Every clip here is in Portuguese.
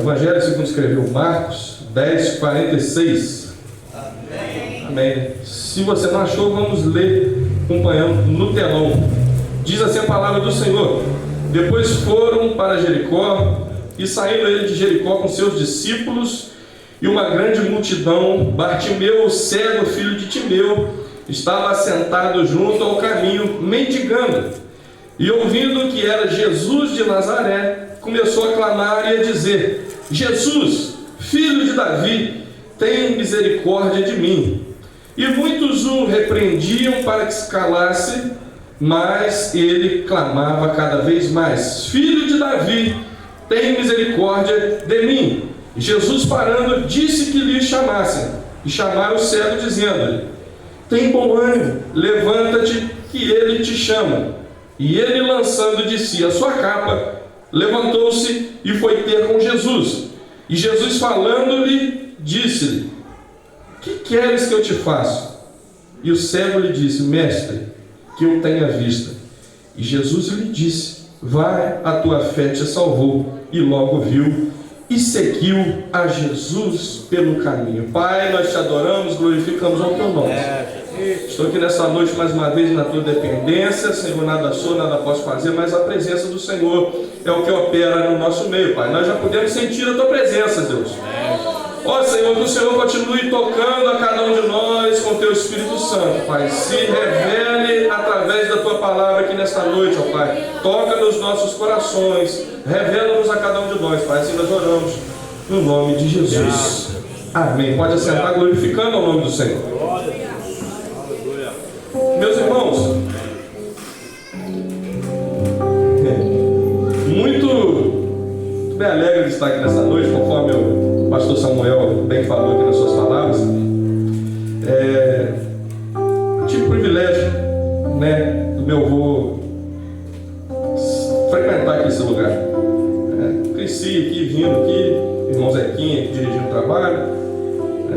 Evangelho segundo escreveu Marcos 10:46. Amém. Amém. Se você não achou, vamos ler acompanhando no telão. Diz assim a palavra do Senhor: depois foram para Jericó, e saindo ele de Jericó com seus discípulos e uma grande multidão, Bartimeu, o cego, filho de Timeu, estava assentado junto ao caminho, mendigando. E ouvindo que era Jesus de Nazaré, começou a clamar e a dizer: Jesus, filho de Davi, tem misericórdia de mim. E muitos o repreendiam para que se calasse, mas ele clamava cada vez mais: Filho de Davi, tem misericórdia de mim. E Jesus, parando, disse que lhe chamassem. E chamaram o cego, dizendo-lhe: Tem bom ânimo, levanta-te, que ele te chama. E ele, lançando de si a sua capa, levantou-se e foi ter com Jesus. E Jesus, falando-lhe, disse-lhe: Que queres que eu te faça? E o cego lhe disse: Mestre, que eu tenha vista. E Jesus lhe disse: Vai, a tua fé te salvou. E logo viu e seguiu a Jesus pelo caminho. Pai, nós te adoramos, glorificamos ao teu nome. Estou aqui nessa noite mais uma vez na tua dependência. Senhor, nada sou, nada posso fazer, mas a presença do Senhor é o que opera no nosso meio, Pai. Nós já podemos sentir a tua presença, Deus. Ó Senhor, que o Senhor continue tocando a cada um de nós com o teu Espírito Santo, Pai. Se revele através da tua palavra aqui nesta noite, ó Pai. Toca nos nossos corações, revela-nos a cada um de nós, Pai. Assim nós oramos no nome de Jesus. Amém. Pode assentar, glorificando o nome do Senhor. Meus irmãos, muito bem alegre de estar aqui nessa noite, conforme o pastor Samuel bem falou aqui nas suas palavras. Tive o privilégio, do meu avô frequentar aqui esse lugar. Cresci aqui, vindo aqui, irmão Zequinha aqui dirigindo o trabalho.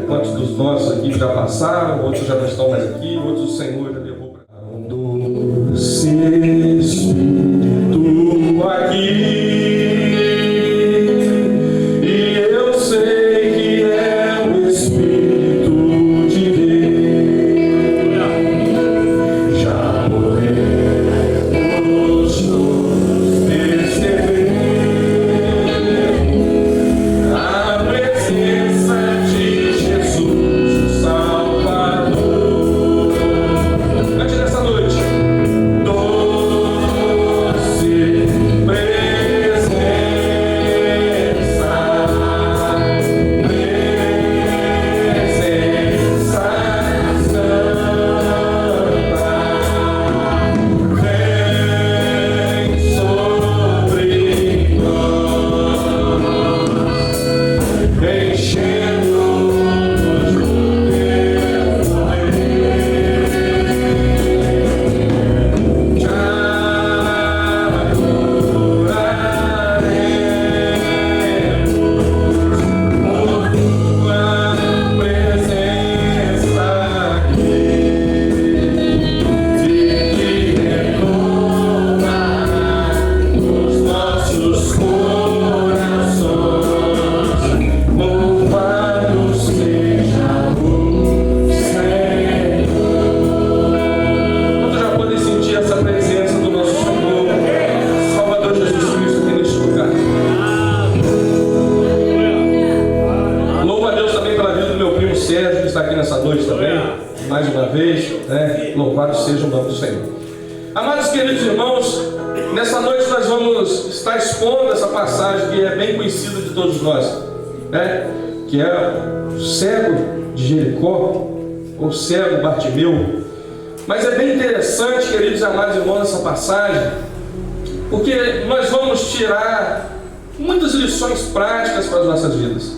Quantos dos nossos aqui já passaram, outros já não estão mais aqui, outros o Senhor já levou para cá. Doce Espírito aqui. Louvado seja o nome do Senhor. Amados queridos irmãos, nessa noite nós vamos estar expondo essa passagem que é bem conhecida de todos nós, que é o cego de Jericó, ou cego Bartimeu. Mas é bem interessante, queridos e amados irmãos, essa passagem, porque nós vamos tirar muitas lições práticas para as nossas vidas.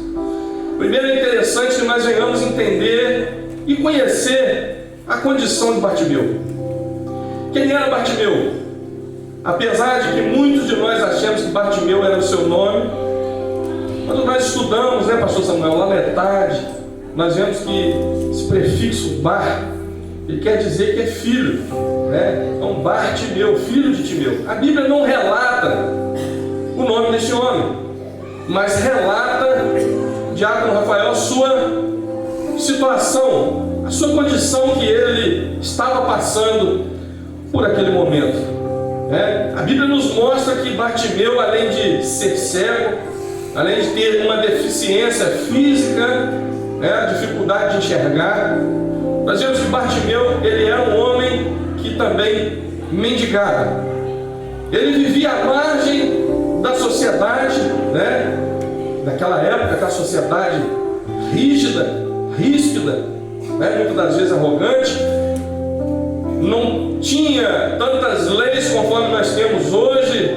Primeiro, é interessante que nós venhamos entender e conhecer a condição de Bartimeu. Quem era Bartimeu? Apesar de que muitos de nós achamos que Bartimeu era o seu nome, quando nós estudamos, pastor Samuel, lá na metade, nós vemos que esse prefixo Bar, ele quer dizer que é filho, Então Bartimeu, filho de Timeu. A Bíblia não relata o nome desse homem. mas relata, Diácono Rafael, a sua situação, a sua condição que ele estava passando por aquele momento. A Bíblia nos mostra que Bartimeu, além de ser cego, além de ter uma deficiência física, a dificuldade de enxergar, nós vemos que Bartimeu, ele era um homem que também mendigava. Ele vivia à margem da sociedade, daquela época, aquela sociedade rígida, muitas das vezes arrogante. Não tinha tantas leis conforme nós temos hoje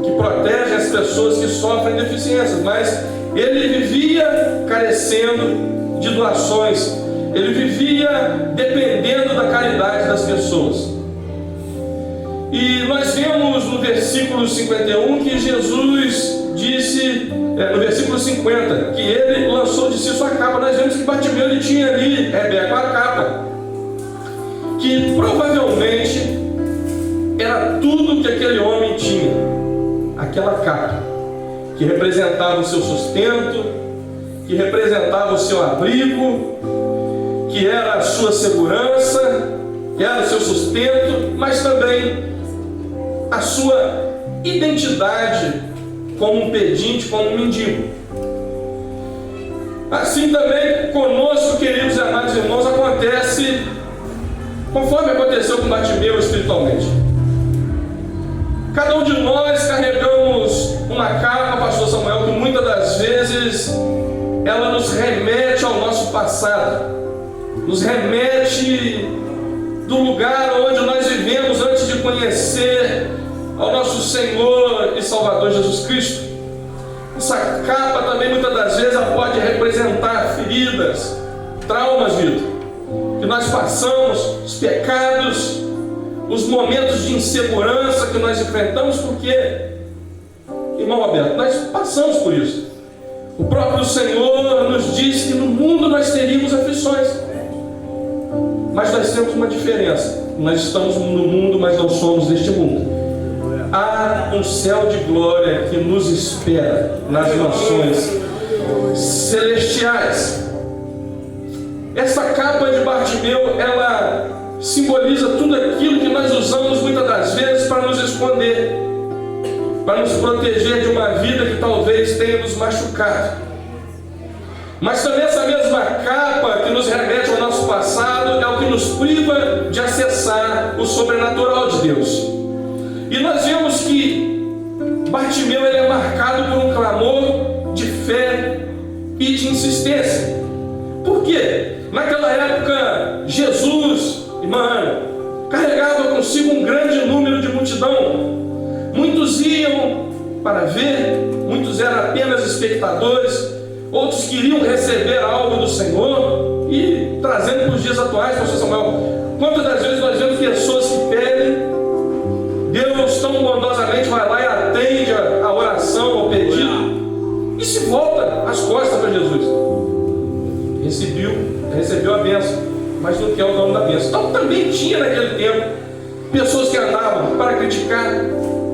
que protegem as pessoas que sofrem deficiências, mas ele vivia carecendo de doações, ele vivia dependendo da caridade das pessoas. E nós vemos no versículo 51 que Jesus disse, no versículo 50, que ele lançou de si sua capa. Nós vemos que Bartimeu ele tinha ali, Rebeca, a capa, que provavelmente era tudo que aquele homem tinha, aquela capa, que representava o seu sustento, que representava o seu abrigo, que era a sua segurança, que era o seu sustento, mas também a sua identidade como um pedinte, como um mendigo. Assim também conosco, queridos e amados irmãos, acontece conforme aconteceu com Bartimeu espiritualmente. Cada um de nós carregamos uma capa, pastor Samuel, que muitas das vezes ela nos remete ao nosso passado, nos remete do lugar onde nós vivemos antes de conhecer ao nosso Senhor e Salvador Jesus Cristo. Essa capa também muitas das vezes ela pode representar feridas, traumas, Vitor, que nós passamos, os pecados, os momentos de insegurança que nós enfrentamos, porque, irmão Roberto, nós passamos por isso. O próprio Senhor nos disse que no mundo nós teríamos aflições, mas nós temos uma diferença: nós estamos no mundo, mas não somos deste mundo. Há um céu de glória que nos espera nas mansões celestiais. Essa capa de Bartimeu, ela simboliza tudo aquilo que nós usamos muitas das vezes para nos esconder, para nos proteger de uma vida que talvez tenha nos machucado. Mas também essa mesma capa que nos remete ao nosso passado é o que nos priva de acessar o sobrenatural de Deus. E nós vemos que Bartimeu ele é marcado por um clamor de fé e de insistência. Por quê? Naquela época, Jesus, irmão, carregava consigo um grande número de multidão. Muitos iam para ver, muitos eram apenas espectadores, outros queriam receber algo do Senhor. E trazendo para os dias atuais, pastor Samuel, quantas das vezes nós vemos pessoas que pedem, Deus tão bondosamente vai lá e atende a oração, ao pedido, e se volta as costas para Jesus. Recebeu a bênção, mas não quer o dono da bênção. Então também tinha naquele tempo pessoas que andavam para criticar,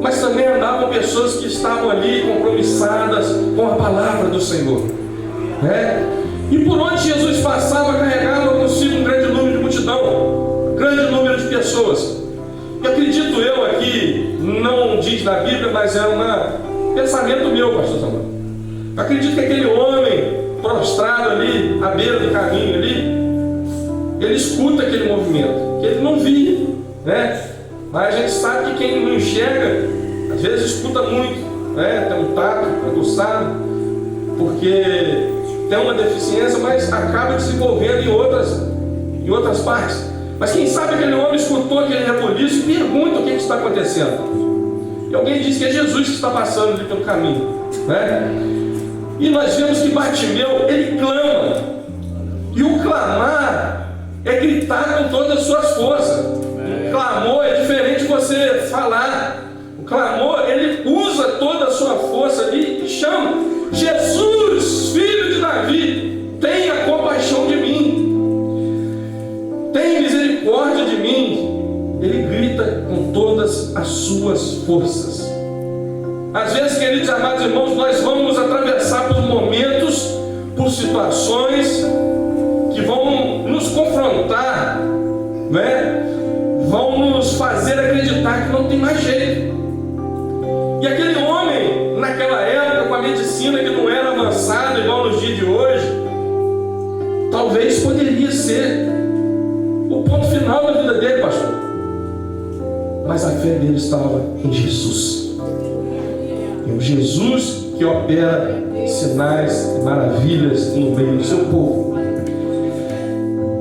mas também andavam pessoas que estavam ali compromissadas com a palavra do Senhor, E por onde Jesus passava, carregava consigo um grande número de multidão, grande número de pessoas. E acredito eu aqui, não diz na Bíblia, mas é um pensamento meu, pastor Samuel. Acredito que aquele homem prostrado ali, à beira do caminho ali, ele escuta aquele movimento, que ele não via, Mas a gente sabe que quem não enxerga, às vezes escuta muito, tem um tato aguçado, porque tem uma deficiência, mas acaba desenvolvendo em outras partes. Mas quem sabe aquele homem escutou aquele rebuliço e pergunta o que está acontecendo. E alguém diz que é Jesus que está passando ali pelo caminho, E nós vemos que Bartimeu, ele clama. E o clamar é gritar com todas as suas forças. O clamor é diferente de você falar. O clamor, ele usa toda a sua força ali e chama: Jesus, filho de Davi, tenha compaixão de mim. Tem misericórdia de mim. Ele grita com todas as suas forças. Às vezes, queridos amados irmãos, nós vamos atravessar por momentos, por situações que vão nos confrontar, né? Vão nos fazer acreditar que não tem mais jeito. E aquele homem, naquela época, com a medicina que não era avançada igual nos dias de hoje, talvez poderia ser o ponto final da vida dele, pastor. Mas a fé dele estava em Jesus. É o Jesus que opera sinais e maravilhas no meio do seu povo.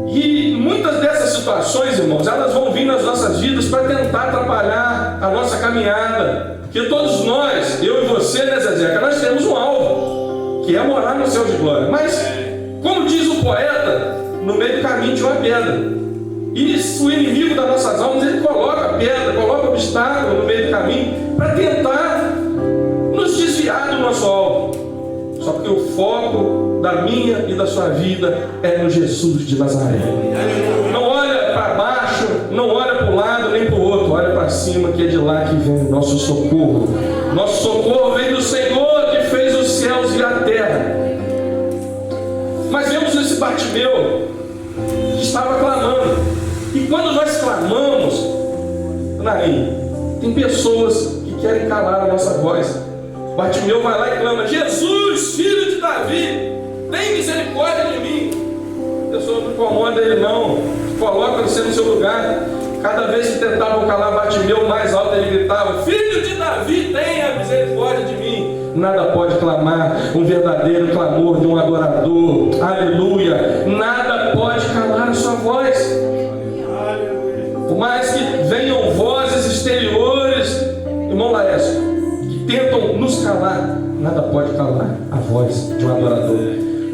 E muitas dessas situações, irmãos, elas vão vir nas nossas vidas para tentar atrapalhar a nossa caminhada. Porque todos nós, eu e você, né, Zezeca, nós temos um alvo, que é morar no céu de glória. Mas, como diz o poeta, no meio do caminho tinha uma pedra. E o inimigo das nossas almas, ele coloca pedra, coloca obstáculo no meio do caminho para tentar nos desviar do nosso alvo. Só que o foco da minha e da sua vida é no Jesus de Nazaré. Não olha para baixo, não olha para um lado nem para o outro, olha para cima, que é de lá que vem o nosso socorro. Nosso socorro vem do Senhor que fez os céus e a terra. Mas vemos esse Bartimeu que estava clamando. E quando nós clamamos, tem pessoas que querem calar a nossa voz. Bartimeu vai lá e clama: Jesus, filho de Davi, tem misericórdia de mim. A pessoa não incomoda ele não, coloca você no seu lugar. Cada vez que tentavam calar Bartimeu, mais alto ele gritava: filho de Davi, tenha misericórdia de mim. Nada pode clamar um verdadeiro clamor de um adorador. Aleluia. Nada pode calar a sua voz. Por mais que venham vozes exteriores, irmão Laércio, que tentam nos calar, nada pode calar a voz de um adorador.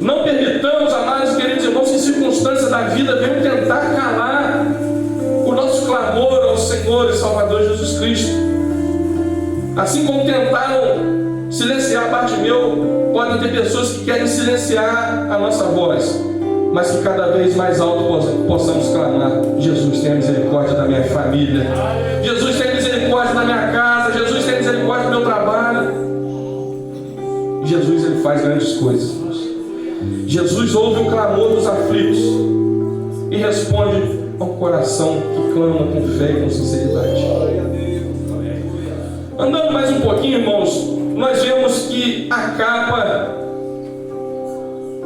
Não permitamos, amados e queridos irmãos, que circunstâncias da vida venham tentar calar o nosso clamor ao Senhor e Salvador Jesus Cristo. Assim como tentaram silenciar Bartimeu, podem ter pessoas que querem silenciar a nossa voz, mas que cada vez mais alto possamos clamar: Jesus, tenha misericórdia da minha família, Jesus, tenha misericórdia da minha casa, Jesus, tenha misericórdia do meu trabalho. Jesus, ele faz grandes coisas. Jesus ouve o clamor dos aflitos e responde ao coração que clama com fé e com sinceridade. Andando mais um pouquinho, irmãos, nós vemos que a capa,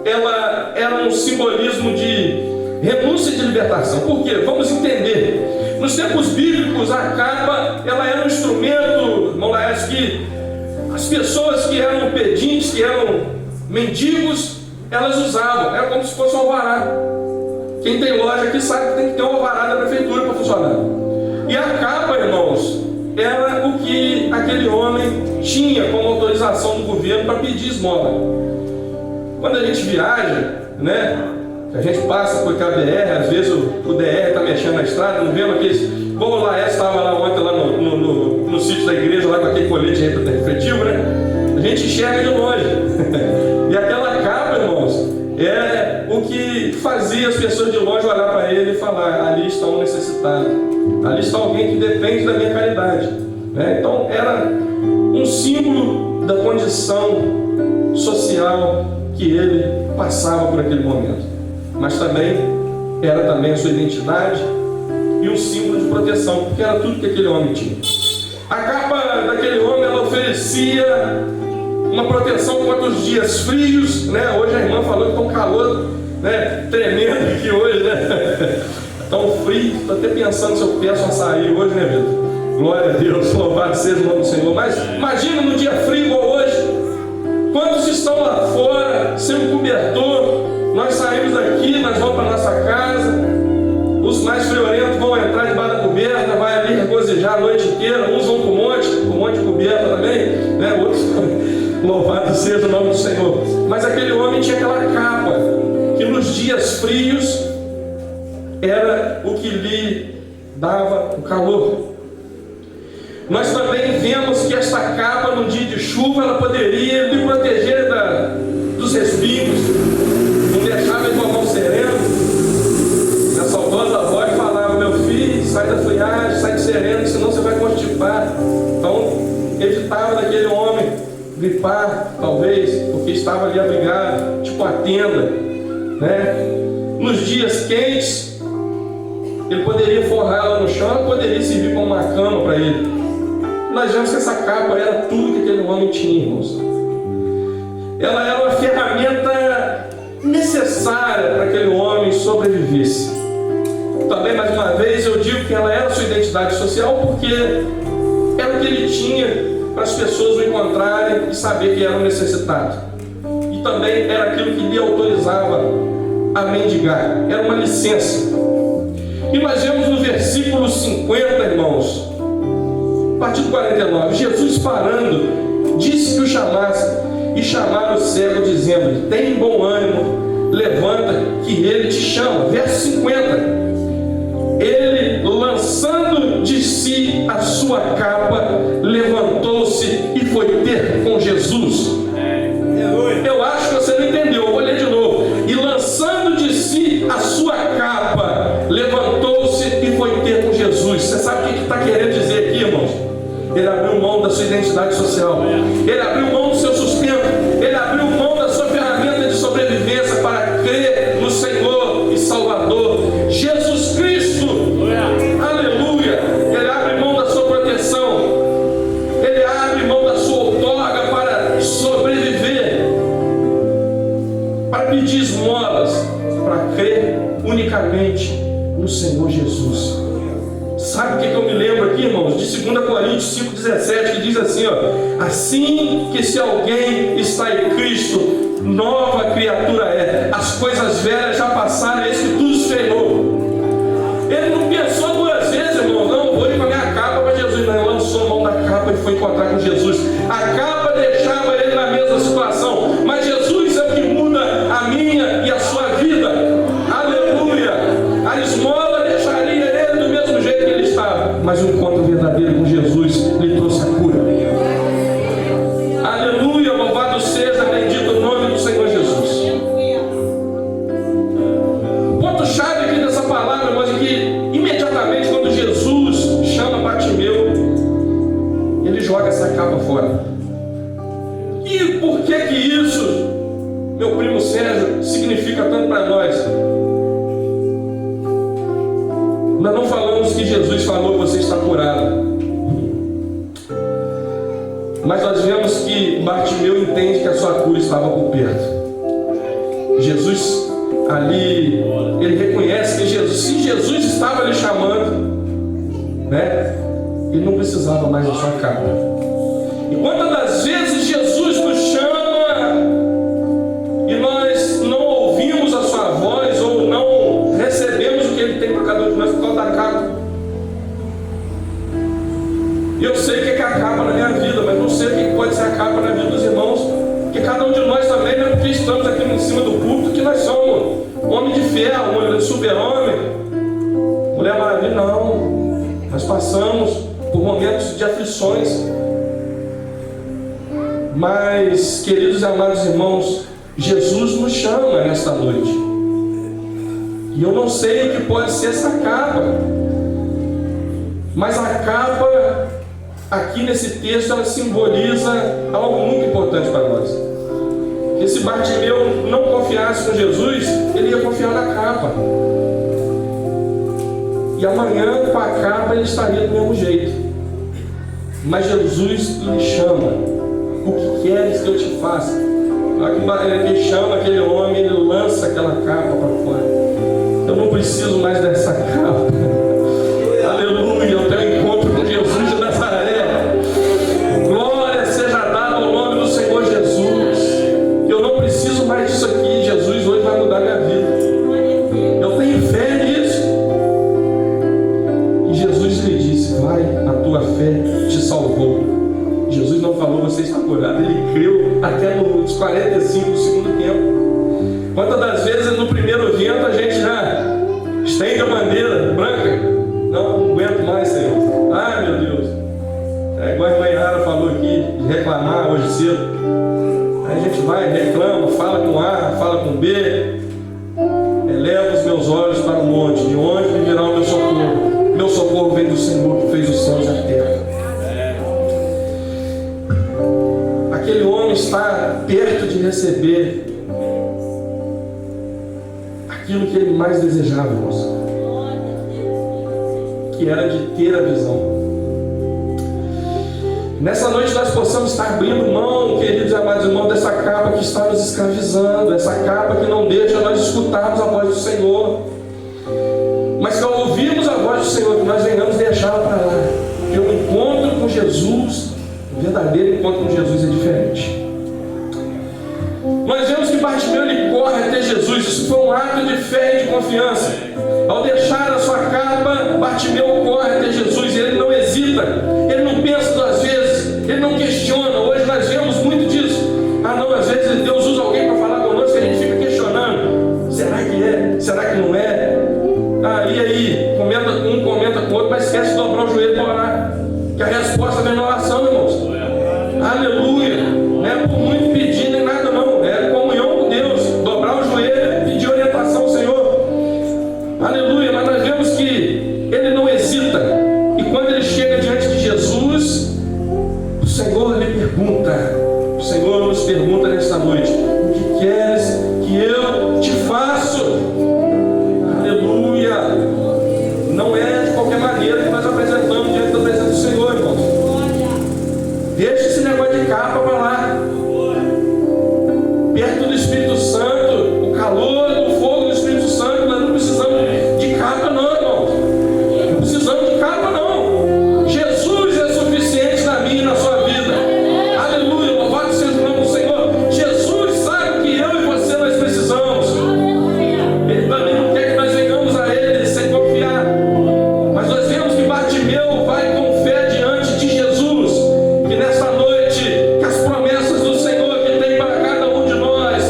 ela era um simbolismo de renúncia e de libertação. Por quê? Vamos entender. Nos tempos bíblicos, a capa, ela era um instrumento, irmão Laércio, que as pessoas que eram pedintes, que eram mendigos, elas usavam. Era como se fosse um alvará. Quem tem loja aqui sabe que tem que ter um alvará da prefeitura para funcionar. E a capa, irmãos, era o que aquele homem tinha como autorização do governo para pedir esmola. Quando a gente viaja, né, a gente passa por KBR, às vezes o DR está mexendo na estrada, não vemos aqueles... Como o Laércio estava lá ontem, lá no sítio da igreja, lá com aquele colete refletivo, né? A gente enxerga de longe. E aquela capa, irmãos, é o que fazia as pessoas de longe olhar para ele e falar: ali está um necessitado, ali está alguém que depende da minha caridade, né? Então era um símbolo da condição social que ele passava por aquele momento, mas também era também a sua identidade e um símbolo de proteção, porque era tudo que aquele homem tinha. A capa daquele homem, ela oferecia uma proteção contra os dias frios, né? Hoje a irmã falou que está um calor, né, tremendo aqui hoje, né? Tão frio, estou até pensando se eu peço açaí hoje, né, Vitor? Glória a Deus, louvado seja o nome do Senhor. Mas imagina num dia frio igual hoje, quantos estão lá fora, sem um cobertor? Nós saímos daqui, nós vamos para nossa casa, os mais friorentos vão entrar debaixo da coberta, vai ali regozijar a noite inteira, uns vão para o monte de coberta também, né? Outros, louvado seja o nome do Senhor. Mas aquele homem tinha aquela capa, que nos dias frios era o que lhe dava o calor. Nós também vemos que esta capa, no dia de chuva, ela poderia lhe proteger dos respingos, não deixava ele com a mão serena. A saudosa voz falava: meu filho, sai da friagem, sai de sereno, senão você vai constipar. Então, evitava daquele homem estava ali abrigado, tipo a tenda, né? Nos dias quentes, ele poderia forrar ela no chão, ela poderia servir como uma cama para ele. Nós vemos que essa capa era tudo que aquele homem tinha, irmãos. Ela era uma ferramenta necessária para que aquele homem sobrevivesse. Também, mais uma vez, eu digo que ela era a sua identidade social, porque era o que ele tinha para as pessoas o encontrarem e saber que era um necessitado. E também era aquilo que lhe autorizava a mendigar. Era uma licença. E nós vemos no versículo 50, irmãos, a partir do 49, Jesus parando, disse que o chamasse, e chamaram o cego, dizendo: tem bom ânimo, levanta, que ele te chama. Verso 50. Ele, lançando de si a sua capa, levantou-se e foi ter com Jesus. Eu acho que você não entendeu, eu vou ler de novo. E lançando de si a sua capa, levantou-se e foi ter com Jesus. Você sabe o que está querendo dizer aqui, irmãos? Ele abriu mão da sua identidade social, ele abriu mão do seu sustento, ele abriu mão da sua ferramenta de sobrevivência para crer no Senhor e Salvador Jesus Cristo. Aleluia! Ele abre mão da sua proteção, ele abre mão da sua outorga para sobreviver, para pedir esmolas, para crer unicamente no Senhor Jesus. Sabe o que eu me lembro aqui, irmãos? De 2 Coríntios 5,17, que diz assim, ó: assim que se alguém está em Cristo, nova criatura é. As coisas velhas já passaram, eis que tudo se fez novo. Ele não pensou duas vezes, irmão, não, vou ir com a minha capa para Jesus. Não, ele lançou a mão da capa e foi encontrar com Jesus. A capa deixava ele na mesma situação, mas Jesus é o que muda a minha e a sua vida. Aleluia! A esmola deixaria ele do mesmo jeito que ele estava, mas o encontro verdadeiro com Jesus lhe trouxe a cura. Aleluia! Louvado seja, bendito o nome do Senhor Jesus. O ponto-chave aqui dessa palavra, irmãos, é que imediatamente quando Jesus chama Bartimeu, ele joga essa capa fora. E por que isso, meu primo Sérgio, significa tanto para nós? Nós não falamos que Jesus falou que você está curado, mas nós vemos que Bartimeu entende que a sua cura estava por perto. Jesus ali, ele reconhece que Jesus, se Jesus estava lhe chamando, né, ele não precisava mais da sua capa. E quantas das vezes Jesus nos chama e nós não ouvimos a sua voz ou não recebemos o que ele tem para cada um de nós por causa da capa? Eu sei o que é a capa na minha vida, mas não sei o que pode ser a capa na vida dos irmãos, porque cada um de nós também, não é porque estamos aqui em cima do púlpito que nós somos homem de ferro, homem de super-homem, mulher maravilha, não. Nós passamos por momentos de aflições, mas, queridos e amados irmãos, Jesus nos chama nesta noite, e eu não sei o que pode ser essa capa, mas a capa aqui nesse texto ela simboliza algo muito importante para nós. Que se Bartimeu não confiasse com Jesus, ele ia confiar na capa, e amanhã com a capa ele estaria do mesmo jeito. Mas Jesus lhe chama: o que queres que eu te faça? Ele chama aquele homem, ele lança aquela capa para fora. Eu não preciso mais dessa capa. Aleluia, eu tenho encontro com Jesus de Nazaré. Glória seja dada ao nome do Senhor Jesus. Eu não preciso mais disso aqui. Jesus hoje vai mudar minha vida. Eu tenho fé nisso. E Jesus lhe disse: vai, a tua fé te salvou. Jesus não falou você está curado, ele creu até nos 45 do segundo tempo. Quantas das vezes no primeiro vento a gente já estende a bandeira branca? Não aguento mais, Senhor. Ai, meu Deus. É igual a irmã Yara falou aqui, de reclamar hoje cedo. Aí a gente vai, reclama, fala com A, fala com B. Eleva os meus olhos para o monte, de onde me virá o meu socorro? Meu socorro vem do Senhor que fez os céus e a terra. Aquele homem está perto de receber aquilo que ele mais desejava, irmãos, que era de ter a visão. Nessa noite nós possamos estar abrindo mão, queridos e amados irmãos, dessa capa que está nos escravizando, essa capa que não deixa nós escutarmos a voz do Senhor, mas que ao ouvirmos a voz do Senhor, que nós venhamos deixá-la para lá, porque o encontro com Jesus, o verdadeiro encontro com Jesus é diferente. Nós vemos que Bartimeu ele corre até Jesus. Isso foi um ato de fé e de confiança. Ao deixar a sua capa, Bartimeu corre até Jesus. Ele não hesita, ele não pensa duas vezes, ele não questiona. Hoje nós vemos muito disso. Às vezes Deus usa alguém para falar conosco e a gente fica questionando: será que é? Será que não é? E aí, um comenta com o outro, mas esquece de dobrar o joelho para orar, que a resposta vem na oração, irmãos. Aleluia! Não é por muito pedir nem nada, não. É comunhão com Deus. Dobrar o joelho, pedir orientação ao Senhor. Aleluia! Mas nós vemos que ele não hesita. E quando ele chega diante de Jesus, o Senhor lhe pergunta. O Senhor nos pergunta nesta noite: o que queres que eu te faço? Aleluia! Não é de qualquer maneira que nós apresentamos diante da presença do Senhor, irmãos. Deixa esse negócio de capa para lá. Perto do Espírito Santo, o calor do fogo do Espírito Santo, nós não precisamos de capa não, irmãos. Não precisamos de capa não. Jesus é suficiente na minha e na sua vida. Aleluia, louvado seja o nome do Senhor. Jesus sabe que eu e você nós precisamos. Ele também não quer que nós venhamos a Ele sem confiar. Mas nós vemos que Bartimeu vai com fé diante de Jesus. Que nesta noite, que as promessas do Senhor que tem para cada um de nós,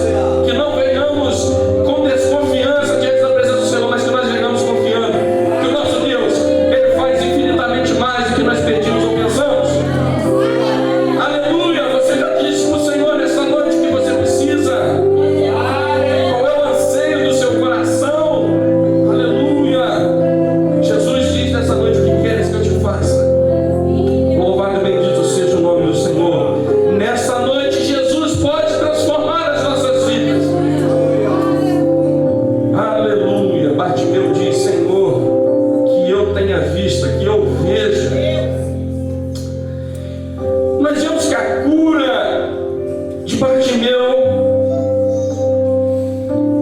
que não venhamos com desconfiança diante da presença do Senhor, mas que nós venhamos confiando que o nosso Deus, Ele faz infinitamente mais do que nós pedimos ou pensamos. Aleluia! Você já disse para o Senhor nesta noite o que você precisa. Qual é o anseio do seu coração? Aleluia! Jesus diz nessa noite: o que queres que eu te faça? Louvado e bendito seja o nome do Senhor. Nesta noite Jesus pode transformar as nossas vidas. Aleluia. Bartimeu diz: Senhor, que eu tenha vista, que eu veja. Nós vemos que a cura de Bartimeu,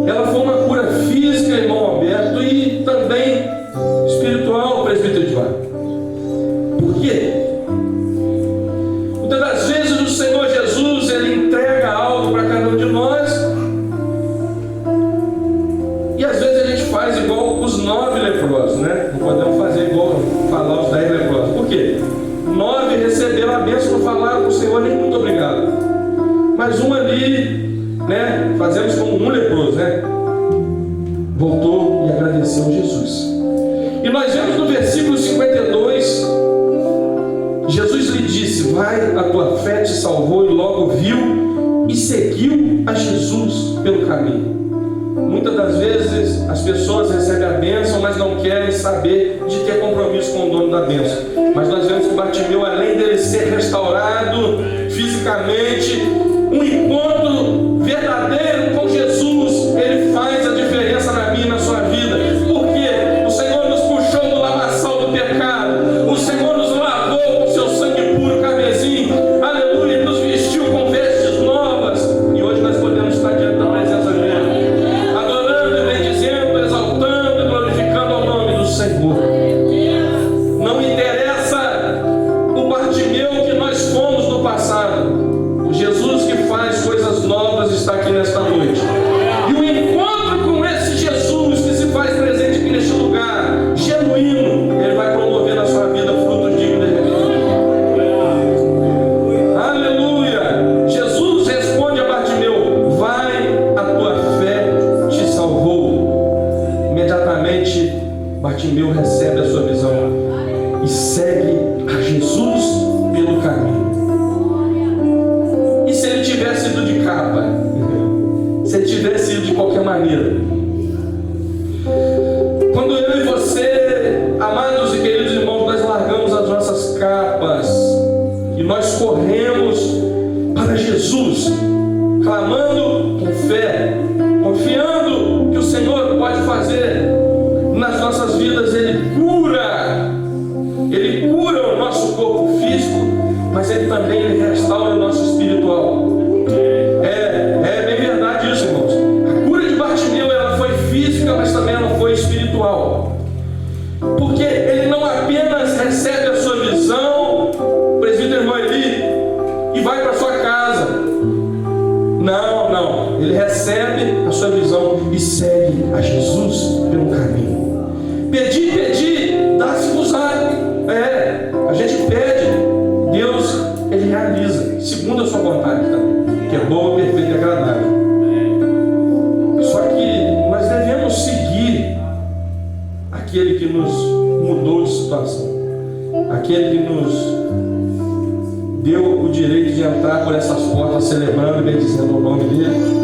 ela foi uma cura física, irmão Alberto, e também espiritual, presbítero Eduardo. Por quê? Muitas das vezes o Senhor Jesus, Ele entrega algo para cada um de nós, e às vezes a gente faz igual os 9 leprosos, né? Não podemos fazer igual falar os 10 leprosos. Por quê? 9 receberam a bênção, não falaram com o Senhor nem muito obrigado. Mas um ali, né? Fazemos como um leproso, né? Voltou e agradeceu a Jesus. E nós vemos no versículo 52, Jesus lhe disse: vai, a tua fé te salvou. E logo viu e seguiu a Jesus pelo caminho. Muitas das vezes as pessoas recebem a bênção, mas não querem saber de ter compromisso com o dono da bênção. Mas nós vemos que Bartimeu, além dele ser restaurado fisicamente, um encontro verdadeiro com Jesus, ele faz a diferença na minha e na sua vida. Por quê? O Senhor nos puxou do lamaçal do pecado. O Senhor nos lavou com seu sangue puro, carmesim. Aleluia, nos vestiu com vestes novas. E hoje nós podemos estar diante da presença dele, adorando e bendizendo, exaltando e glorificando o nome do Senhor. Não interessa o Bartimeu que nós fomos no passado. O Jesus que faz coisas novas está aqui nesta noite. E o encontro com esse Jesus que se faz presente aqui neste lugar, genuíno, ele vai promover na sua vida frutos dignos de arrependimento. Aleluia! Jesus responde a Bartimeu: vai, a tua fé te salvou. Imediatamente Bartimeu recebe a sua visão e segue a Jesus pelo caminho. E se ele tivesse ido de capa? Se ele tivesse ido de qualquer maneira? Quando eu e você, amados e queridos irmãos, nós largamos as nossas capas e nós corremos para Jesus, clamando com fé, confiando que o Senhor pode fazer nas nossas vidas. Ele cura o nosso corpo físico, mas Ele também restaura o nosso espiritual. É bem verdade isso, irmãos. A cura de Bartimeu, ela foi física, mas também ela foi espiritual. Porque ele não apenas recebe a sua visão, o presbítero irmão Eli, e vai para sua casa. Não. Ele recebe a sua visão e segue a Jesus pelo caminho. Pedi, dá-se-vos-á. A gente pede, Deus, Ele realiza, segundo a sua vontade também, que é boa, perfeita e agradável. Só que nós devemos seguir aquele que nos mudou de situação, aquele que nos deu o direito de entrar por essas portas, celebrando e bendizendo o nome dele.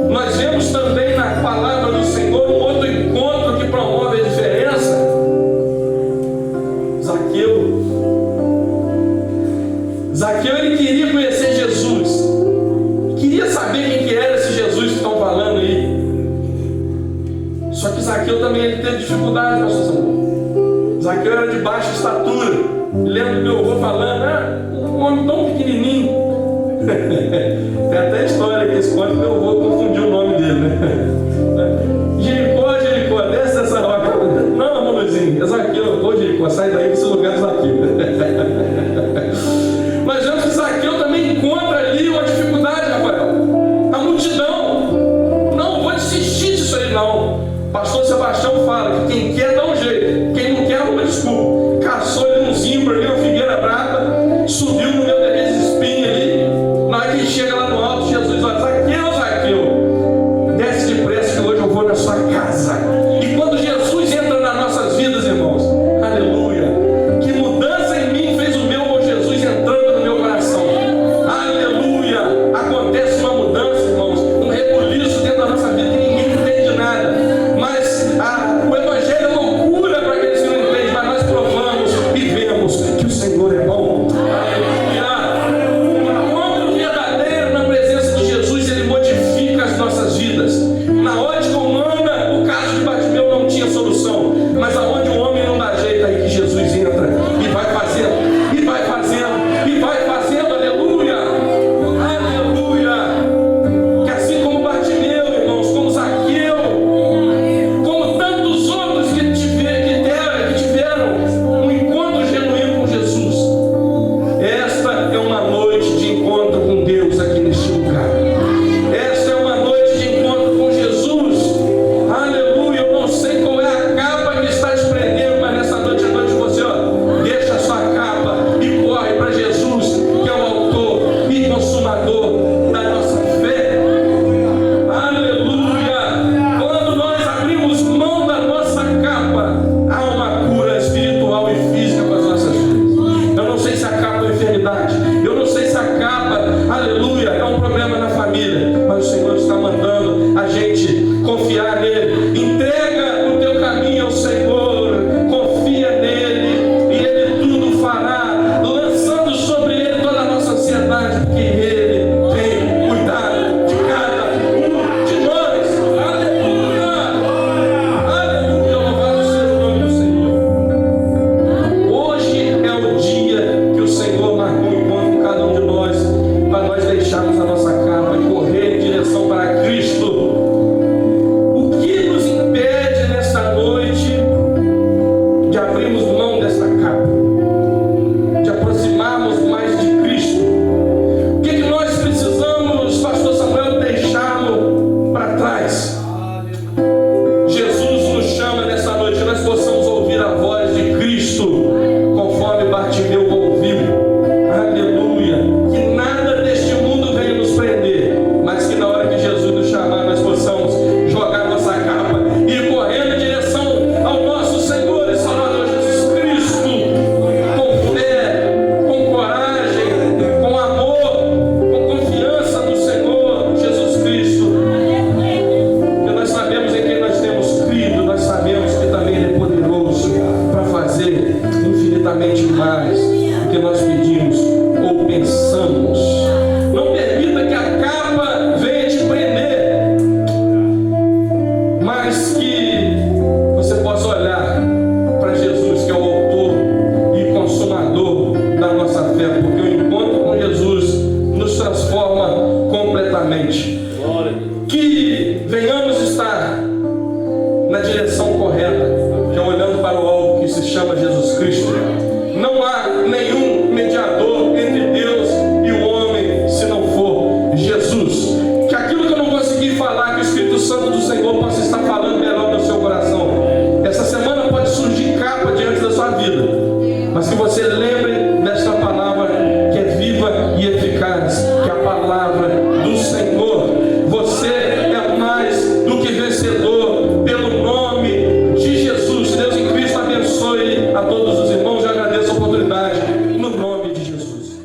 Nós vemos também na palavra do Senhor um outro encontro que promove a diferença. Zaqueu, ele queria conhecer Jesus, queria saber quem que era esse Jesus que estão falando aí. Só que Zaqueu também ele teve dificuldade, pastor Samuel. Zaqueu era de baixa estatura. Lembro do meu avô falando, um homem tão pequenininho. Tem até a história que esse conto, meu avô confundiu o nome dele, né? Jericó, desce dessa roca. Não, amor Luizinho, é Zaqueu. Ô Jericó, sai daí desse lugar de Zaqueu. Mas vemos que Zaqueu também encontra ali uma dificuldade, Rafael. A multidão. Não vou desistir disso aí, não. Pastor Sebastião fala que quem quer dá um jeito, quem não quer arruma desculpa. Caçou ele um zimbro ali, uma figueira brava, subiu no meu bebê de espinho ali. Na hora que ele chega lá no alto, Jesus olha, Zaqueu, desce corretamente. Que venhamos estar na direção correta, que é olhando para o alvo que se chama Jesus Cristo. Não há nenhum mediador entre Deus e o homem se não for Jesus. Que aquilo que eu não consegui falar, que o Espírito Santo do Senhor possa estar falando melhor no seu coração. Essa semana pode surgir capa diante da sua vida, mas que você lembre desta palavra que é viva e eficaz, que é a palavra do Senhor. Você é mais do que vencedor pelo nome de Jesus. Deus em Cristo abençoe a todos os irmãos. Eu agradeço a oportunidade no nome de Jesus.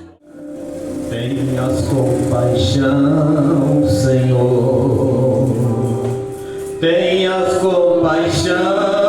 Tenhas compaixão, Senhor. Tenhas compaixão.